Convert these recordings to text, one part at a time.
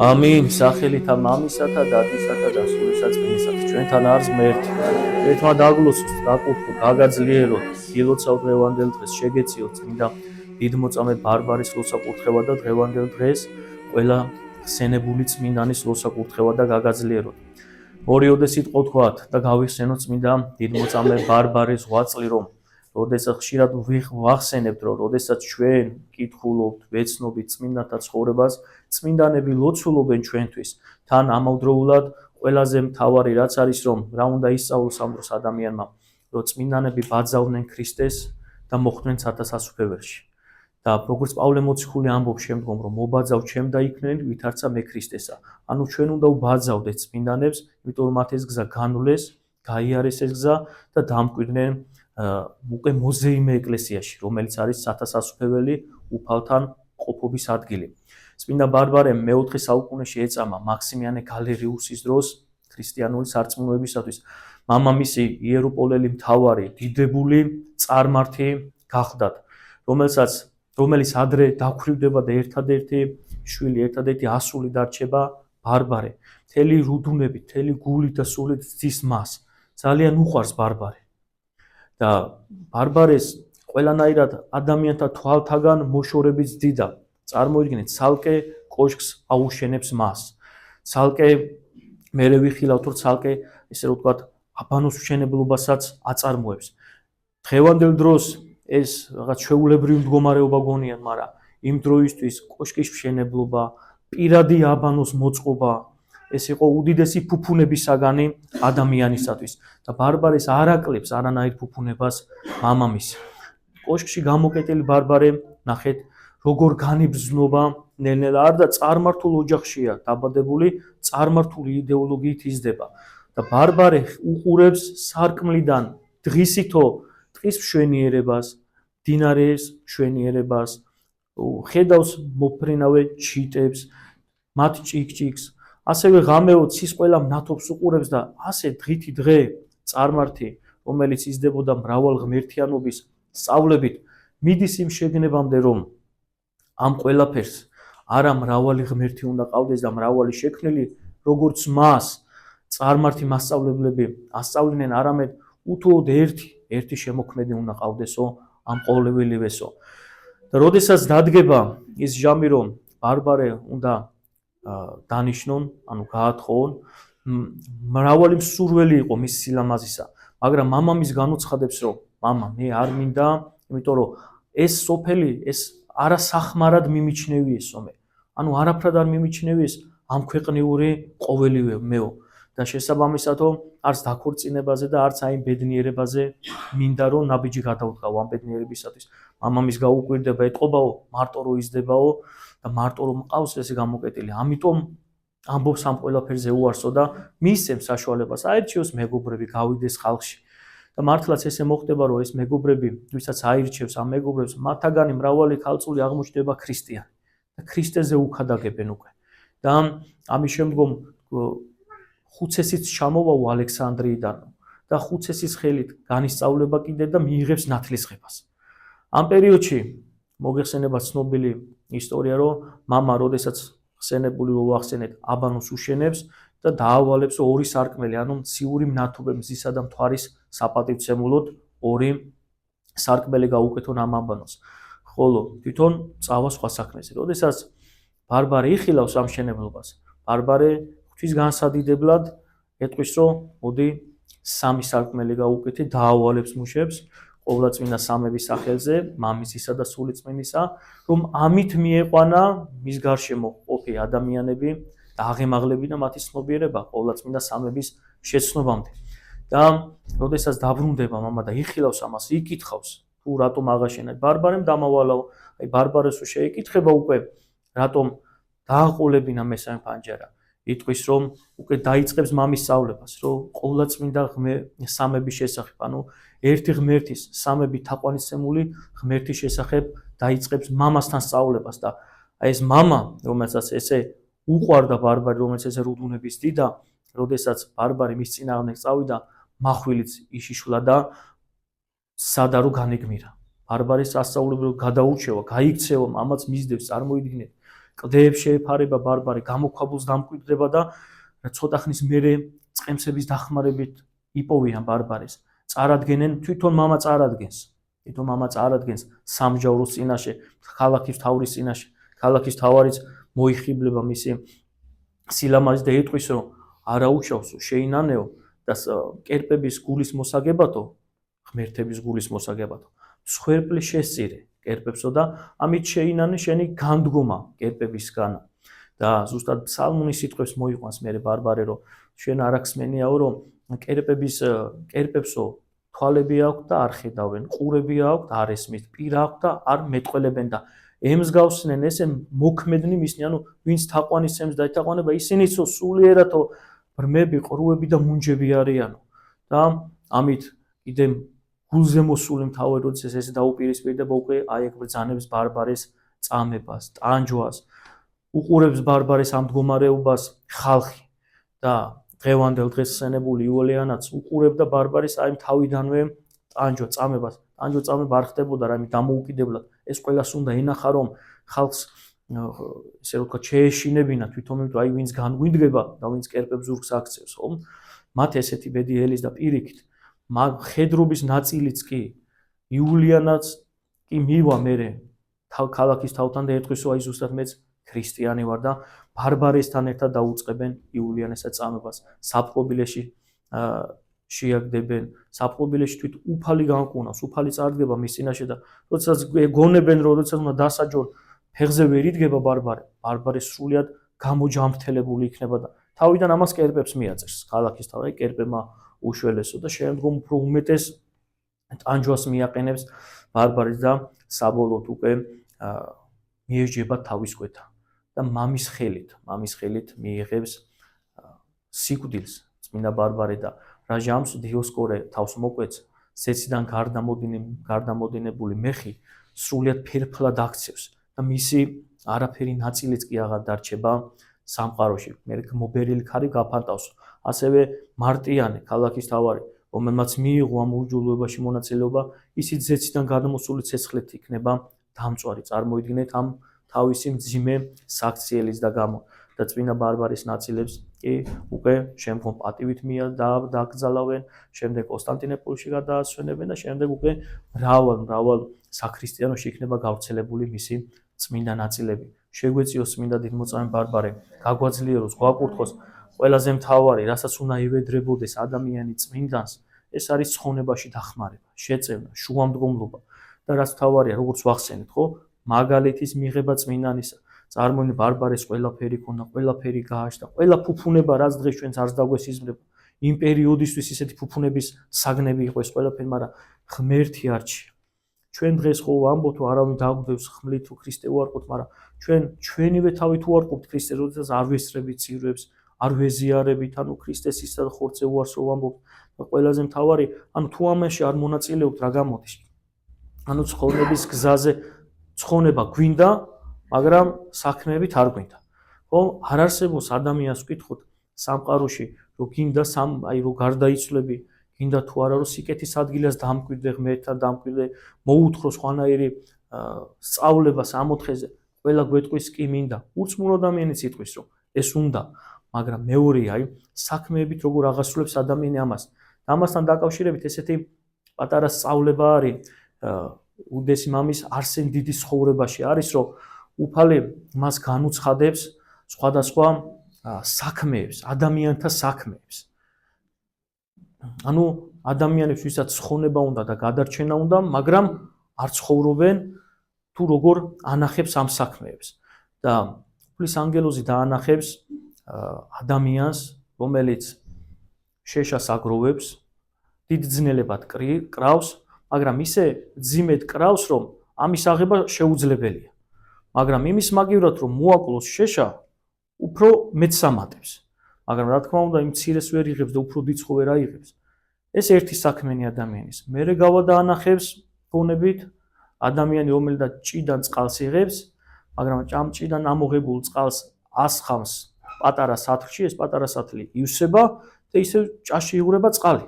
ამინ. სახელითა მამისათა, დათისათა და სულისაცმინისათა. ჩვენთან არის ღმერთი. ერთმა დაგლოცოთ, დაკურთხოთ, გაგაძლიეროთ, გილოცავთ დღევანდელ დღეს, შეგეციოთ წმინდა დიდმოწამე ბარბარის ლოცვა-კურთხევა და დღევანდელ დღეს ყველა ხსენებული წმინდანის ლოცვა-კურთხევა და გაგაძლიეროთ. ორიოდე სიტყვა ვთქვათ და გავიხსენოთ წმინდა დიდმოწამე ბარბარის ღვაწლი, რომ როდესაც ხშირად ვახსენებთ, რომ როდესაც ჩვენ კითხულობთ, ვეცნობით წმინდანთა ცხოვრებას, წმინდანები ლოცულობენ ჩვენთვის. თან ამავდროულად ყველაზე მთავარი რაც არის, რომ რა უნდა ისწავლოს ამ დროს ადამიანმა, რომ წმინდანები ბაძავდნენ ქრისტეს და მოხვდნენ სათასასუფეველში. და როგორც პავლე მოციქული ამბობს შემდგომ, რომ მობაძავ ჩემ და იქნენ, ვითარცა მე ქრისტესა. ანუ ჩვენ უნდა ვბაძავდეთ წმინდანებს, იმიტომ რომ მათ ეს გზა განვლეს, გაიარეს ეს გზა და დამკვიდრდნენ უკვე მოზეიმე ეკლესიაში, რომელიც არის სათასასუფეველი უფალთან ყოფობის ადგილი. წმინდა ბარბარემ მეოთხე საუკუნეში ეწამა მაქსიმიანე გალერიუსის დროს ქრისტიანული სარწმუნოებისათვის. მამამისი იეროპოლელი მთავარი, დიდებული წარმართი გახდათ, რომელიც ადრე დაქვრივდება და ერთადერთი შვილი, ერთადერთი ასული დარჩება ბარბარე. მთელი რუდუნებით, მთელი გულით და სულით ძის მას. ძალიან უყვარს ბარბარე. და ბარბარეს ყველანაირად ადამიანთა თვალთაგან მოშორებით ძდიდა. წარმოიდგინეთ, ცალკე კოშკს აუშენებს მას. ცალკე მერე ვიხილავთ, რომ ცალკე ესე რომ ვთქვათ, აბანოს მშენებლობასაც აწარმოებს. დღევანდელ დროს ეს რაღაც ჩვეულებრივი მდგომარეობა გონიათ, მაგრამ იმ დროისთვის კოშკის მშენებლობა, პირადი აბანოს მოწყობა ეს იყო უდიდესი ფუფუნების საგანი ადამიანისათვის და ბარბარეს არ აკლებს არანაირ ფუფუნებას მამამისი. კოშკში გამოკეტილი ბარბარე, ნახეთ, როგორ განიბრძნობა ნელ-ნელა არ და წარმართულ ოჯახშია დაბადებული, წარმართული იდეოლოგიით იზრდება და ბარბარე უყურებს სარკმლიდან დღისითო ტყის მშვენიერებას, მდინარეის მშვენიერებას, ხედავს მოფრინავე ჩიტებს, მათ ჭიქ-ჭიქს, ასევე ღამეო ცის ყველა მნათობს უყურებს და ასე დღითი დღე წარმართი, რომელიც იზრდებოდა მრავალ ღმერთიანობის სწავლებით, მიდის იმ შეგნებამდე, რომ ამ ყველაფერს არა მრავალი ღმერთი უნდა ყავდეს და მრავალი შექმნილი, როგორც მას წარმართი მასწავლებლები ასწავლინენ, არამედ უთუოდ ერთი შემოქმედი უნდა ყავდესო ამ ყოველივესო. და როდესაც დადგება ის ჟამი, რომ ბარბარე უნდა დანიშნონ, ანუ გაათხოვონ, მრავალი მსურველი იყო მის სილამაზისა, მაგრამ მამამის განუცხადებს, რომ მამა, მე არ მინდა, იმიტომ რომ ეს სოფელი, ეს არასახმარად მიმიჩნევიესო მე. ანუ არაფრად არ მიმიჩნევიეს ამ ქვეყნიური ყოველივე მეო და შესაბამისათო არც დაქორწინებაზე და არც აი ბედნიერებაზე მინდა რომ ნაბიჯი გადავდგავ ამ ბედნიერებისათვის. მამამის გაუკვირდება, ეტყობაო, მარტო რო იზრდებაო და მარტო რომ მყავს ესე გამოკეტილი. ამიტომ ამბობს ამ ყველაფერზე უარსო და მისცემს საშუალებას აირჩიოს მეგობრები, გავიდეს ხალხში. და მართლაც ესე მოხდება, რომ ეს მეგობრები, ვისაც აირჩევს ამ მეგობრებს, მათაგანი მრავალი ქალწული აღმოჩნდება ქრისტიანი და ქრისტეზე უქადაგებენ უკვე. და ამის შემდგომ ხუცესიც ჩამოვაო ალექსანდრიიდან და ხუცესის ხელით განისწავლება კიდე და მიიღებს ნათლისღებას. ამ პერიოდში მოგეხსენება ცნობილი ისტორია, რომ მამა, როდესაც ხსენებული ვახსენეთ, აბანოს უშენებს და დაავალებს ორი სარკმელი, ანუ მციური მნათობე მზისა და მთვარის საპატივცემულოდ ორი სარკმელი გაუკეთონ ამ აბანოს. ხოლო თვითონ წავა სხვა საქმეზე. როდესაც ბარბარე იხილავს ამ მშენებლობას, ბარბარე ღვთის განსადიდებლად ეტყვის, რომ მოდი სამი სარკმელი გაუკეთე, დაავალებს მუშებს ყოვლადწმინდა სამების სახელზე, მამისისა და სულიწმინისა, რომ ამით მიეყვანა მის გარშემო ყოფი ადამიანები და აღემაღლებინა მათი ცნობიერება ყოვლადწმინდა სამების შეცნობამდე. და როდესაც დაბრუნდება მამა და იხილავს ამას, იკითხავს, თუ რატომ აღაშენა ბარბარემ დამავალაო, აი ბარბარეს შეეკითხება უკვე, რატომ დააყოლებინა მესამე ფანჯარა. იტყვის, რომ უკვე დაიწყებს მამის სწავლებას, რომ ყოვლადწმინდა სამების შესახებ, ანუ ერთი ღმერთის სამები თაყვანისმული ღმერთის შესახებ დაიწყებს მამასთან სწავლებას და აი ეს მამა, რომელსაც ესე უყვარდა ბარბარე, რომელიც ესე რუდუნების დიდა, როდესაც ბარბარე მის წინააღმდეგ წავიდა, מחვილიც იშიშვლა და სადარო განეგმირა. ბარბარეს ასწავლებელად გადაურჩევა, გაიქცევა, მამაც მისდევს, წარმოიდგინეთ. კლდეებს შეეფარება ბარბარე, გამოქვაბულს დამკვიდრება და ცოტა ხნის მერე წყემსების დახმარებით იპოვიან ბარბარეს. წარადგენენ, თვითონ მამა წარადგენს სამჟავროს წინაშე, ქალაქის თავრის წინაშე. ქალაქის თავარიც მოიხიბლება მისი სილამაზით და ეტყვის, რომ არა უშავსო, შეინანეო და კერპების გულის მოსაგებათო, ღმერთების გულის მოსაგებათო. მსხვერპლი შესწირე კერპებსო და ამით შეინანე შენი განდგომა კერპებისგან. და ზუსტად ფსალმუნის სიტყვებს მოიყვანს მე ბარბარე, რომ შენ არ ახსმენიაო, რომ კერპებსო თვალები აქვს და არ ხედავენ, ყურები აქვს და არ ესმის, პირ აქვს და არ მეტყველებენ და ემსგავსნენ ესე მოქმედნი მისნი, ანუ ვინც თაყვანისცემს და ეთაყვანება, ისინიცო სულიერათო ბრმები, ყრუები და მუნჯები არიანო. და ამით კიდე გულზე მოსული მთავარი, როდესაც ეს დაუპირისპირდება უკვე აი ეგ ბრძანებს ბარბარეს წამებას, ტანჯვას, უყურებს ბარბარეს ამ მდგომარეობას ხალხი და დღევანდელ დღეს ხსენებული იულიანაც უყურებდა ბარბარეს აი თავიდანვე ტანჯვა წამებას. ტანჯვა წამება არ ხდებოდა რამე დამოუკიდებლად. ეს ყველას უნდა ენახა, რომ ხალხს ესე რომ თქვა შეეშინებინა თვითონ იმიტომ აი ვინც განგვიდგება და ვინც კერპებს ზურგს აქცევს, ხო? მათ ესეთი ბედი ელის და პირიქით ხედრობის ნაწილიც კი იულიანაც კი მივა მერე ქალაქის თავთან და ეტყვის, რომ აი ზუსტად მეც ქრისტიანი ვარ და ბარბარესთან ერთად დაუწყებენ იულიანესა წამებას. საფყობილეში შეაგდებენ, საფყობილეში თვით უფალი განკუნავს, უფალი წარდგება მის წინაშე და როდესაც გონებენ, რომ როდესაც უნდა დასაჯონ, ფეხზე ვერ იდგება ბარბარე სრულიად გამოჯამრთელებული იქნება და თავიდან ამას კერპებს მიაწერს. ქალაქის თავი კერპებმა უშველესო და შემდგომ უფრო უმეტეს ტანჯვას მიაყენებს ბარბარეს და საბოლოოდ უკვე მიეჯება თავის კვეთა და მამის ხელით მიიღებს სიკვდილს წმინდა ბარბარე და რაჟამს დიოსკორე თავს მოკვეთს, სეციდან გარდამოდინებული მეხი სრულიად ფერფლად აქცევს და მისი არაფერი ნაწილიც კი აღარ დარჩება სამყაროში. მე მობერილი ქარი გაფანტავს. ასევე მარტიანე ქალაქის თავარი, რომელმაც მიიღო ამ უჯულოებაში მონაწილეობა, ისიც ზეციდან გადამოსული ცეცხლით იქნება დამწვარი. წარმოიდგინეთ ამ თავისი მძიმე საქციელის და გამო და წმინდა ბარბარის ნაწილებს კი უკვე შემდგომ პატივით დააკრძალავენ, შემდეგ კონსტანტინოპოლში გადაასვენებენ და შემდეგ უკვე მრავალ საქრისტიანოში იქნება გავრცელებული მისი წმინდა ნაწილები. შეგვეციოს წმინდა დიდმოწამე ბარბარე, გაგვაძლიეროს, გვაკურთხოს ყველაზე მთავარი, რასაც უნდა ევედრებოდეს ადამიანი წმინდანს, ეს არის ცხონებაში დახმარება, შეწევნა, შუამდგომლობა და რაც მთავარია, როგორც ვახსენეთ, ხო? მაგალითის მიღება წმინდანისა. წარმოიდგინე ბარბარეს ყველაფერი ქონდა, ყველაფერი გააჩნდა, ყველა ფუფუნება, რაც დღეს ჩვენც არ დაგვესიზმრება. იმ პერიოდისთვის ისეთი ფუფუნების საგნები იყო ეს ყველაფერი, მაგრამ ღმერთი არჩია. ჩვენ დღეს ხო ვამბობთ, რომ არავინ დაგვდევს ხმლით თუ ქრისტე უარყოფთ, მაგრამ ჩვენივე თავით უარყოფთ ქრისტეს, როდესაც არ ვესწრებით ცირვებს, არ ვეზიარებით, ანუ ქრისტეს ისა და ხორცე უარს რო ვამბობთ და ყველაზე მთავარი, ანუ თუ ამაში არ მონაწილეობთ, რა გამოდის? ანუ ცხონების გზაზე ცხონება გვინდა, მაგრამ საქმეებით არ გვინდა. ხო, არ არსებობს ადამიანს ვკითხოთ სამყაროში, რომ გინდა რომ გარდაიცვლები, გინდა თუ არა რომ სიკეთის ადგილას დამკვიდრე, ღმერთთან დამკვიდრე, მოუთხრო სხვანაირი სწავლება სამოთხეზე, ყველა გვეტყვის კი მინდა. ურწმუნო ადამიანიც იტყვის, რომ ეს უნდა, მაგრამ მეორე აი საქმეებით როგორ აღასრულებს ადამიანი ამას. ამასთან დაკავშირებით ესეთი პატარა სწავლება არის უდესი მამის არსენ დიდის ცხოვრებაში არის, რომ უფალი მას განუცხადებს სხვადასხვა საქმეებს, ადამიანთა საქმეებს. ანუ ადამიანებს ვისაც ცხონება უნდა და გადარჩენა უნდა, მაგრამ არ ცხოვრობენ თუ როგორ ანახებს ამ საქმეებს. და უფლის ანგელოზი დაანახებს ადამიანს, რომელიც შეშას აგროვებს, დიდ ძნელებად კრავს, მაგრამ ისე ძიმედ კრავს, რომ ამის აღება შეუძლებელია. მაგრამ იმის მაგივრად რომ მოაკლოს შეშა, უფრო მეცამატებს. მაგრამ რა თქმა უნდა, იმ ცირეს ვერ იღებს და უფრო დიდს ხო ვერ აიღებს. ეს ერთი საქმენი ადამიანის. მერე გავადაანახებს ფონებით ადამიანი, რომელსაც ჭიდან წყალს იღებს, მაგრამ ამ ჭიდან ამოღებულ წყალს ასხამს პატარა სათლში, ეს პატარა სათლი ივსება და ისევ ჭაში იღვრება წყალი.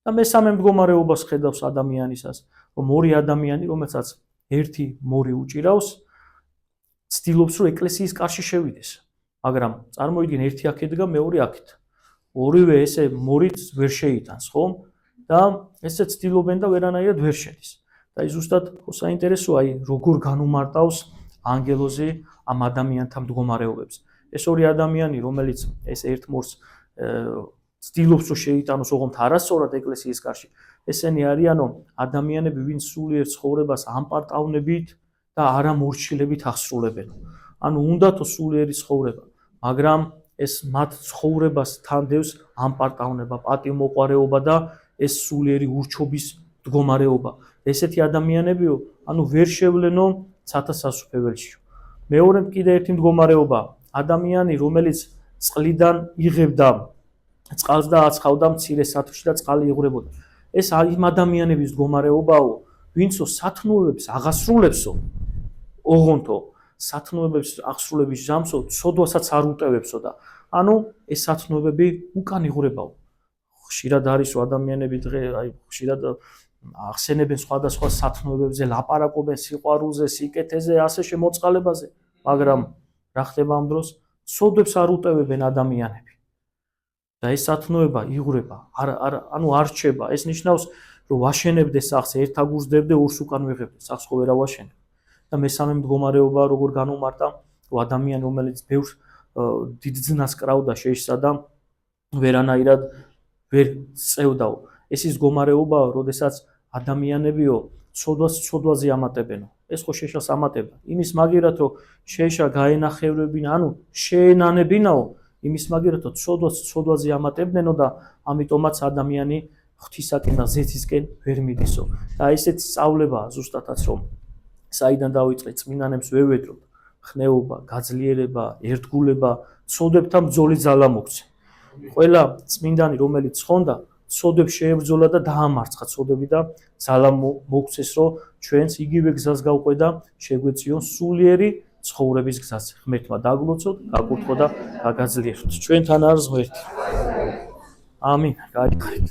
და მესამე მდგომარეობას ხედავს ადამიანისას, რომ ორი ადამიანი, რომელსაც ერთი მორი უჭირავს, ცდილობს რომ ეკლესიის კარში შევიდეს, მაგრამ წარმოიდგინე ერთი აქეთ და მეორე აქეთ. ორივე ესე მორით ვერ შეიტანს, ხო? და ესე ცდილობენ და ვერანაირად ვერ შედის. და ის ზუსტად საინტერესოა, როგორ განუმარტავს ანგელოზი ამ ადამიანთა მდგომარეობებს. ეს ორი ადამიანი, რომელიც ეს ერთ მორს ცდილობს რომ შეიტანოს ოღონდ არასწორად ეკლესიის კარში, ესენი არიანო ადამიანები, ვინც სულიერ ცხოვრებას ამპარტავნებით და არა მორჩილებით აღსრულებენ. ანუ უნდათო სულიერი ცხოვრება, მაგრამ ეს მათ ცხოვრებას თანდევს ამპარტავნება, პატივმოყვარეობა და ეს სულიერი ურჩობის მდგომარეობა. ესეთი ადამიანებიო, ანუ ვერ შევლენო ცათა სასუფეველში. მეორედ კიდე ერთი მდგომარეობა, ადამიანი, რომელიც წყლიდან იღებდა წყალს და აცხავდა მცირე სათბში და წყალი იღვრებოდა. ეს იმ ადამიანების მდგომარეობაო, ვინცო სათნოებებს აღასრულებსო, ოღონდო სათნოებებს აღსრულების ჟამსო, ცოდვასაც არ უტევებსო და ანუ ეს სათნოებები უკან იღვრებაო. ხშირად არის რომ ადამიანები ხშირად ახსენებენ სხვადასხვა სათნოებებზე, ლაპარაკობენ სიყვარულზე, სიკეთეზე, ასე შემოწყალებაზე, მაგრამ რა ხდება ამ დროს? ცოდვებს არ უტევებენ ადამიანები. და ეს სათნოება იღვრება, ანუ არ რჩება. ეს ნიშნავს, რომ ვაშენებდე სახს, ერთ აგურს დებდე, ორს უკან ვიღებდე, სახს ხო ვერა ვაშენებ. და მესამე მდგომარეობა როგორ განუმარტა, რომ ადამიანი, რომელიც ბევრ დიდ ძნას კრავდა, შეისწადა, ვერანაირად ვერ წევდაო. ეს ის მდგომარეობაა, როდესაც ადამიანებიო ცოდვაზე ამატებენო. ეს ხო შეშას ამატება. იმის მაგერად, რომ შეშა გაენახევრებინა, ანუ შეენანებინაო, იმის მაგერად, რომ ცოდვაზე ამატებდნენო და ამიტომაც ადამიანი ღვთისაკენ და ზეთისკენ ვერ მიდისო. და ესეთი სწავლებაა ზუსტადაც, რომ საიდან დავიწყე წმინდანებს ვევედროთ, ხნეობა, გაძლიერება, ერთგულება, ცოდებთან ბრძოლი ძალა მოგცე. ყველა წმინდანი, რომელიც ცხონდა, ცოდებს შეებრძოლა და დაამარცხა ცოდები და ძალა მოგცეს, რომ ჩვენც იგივე გზას გავყვე და შეგვეციონ სულიერი ცხოვრების გზაზე. ღმერთმა დაგლოცოთ, გაკურთხო და გაგაძლიეროთ. ჩვენთან არის ღმერთი. ამინ. გაიგეთ.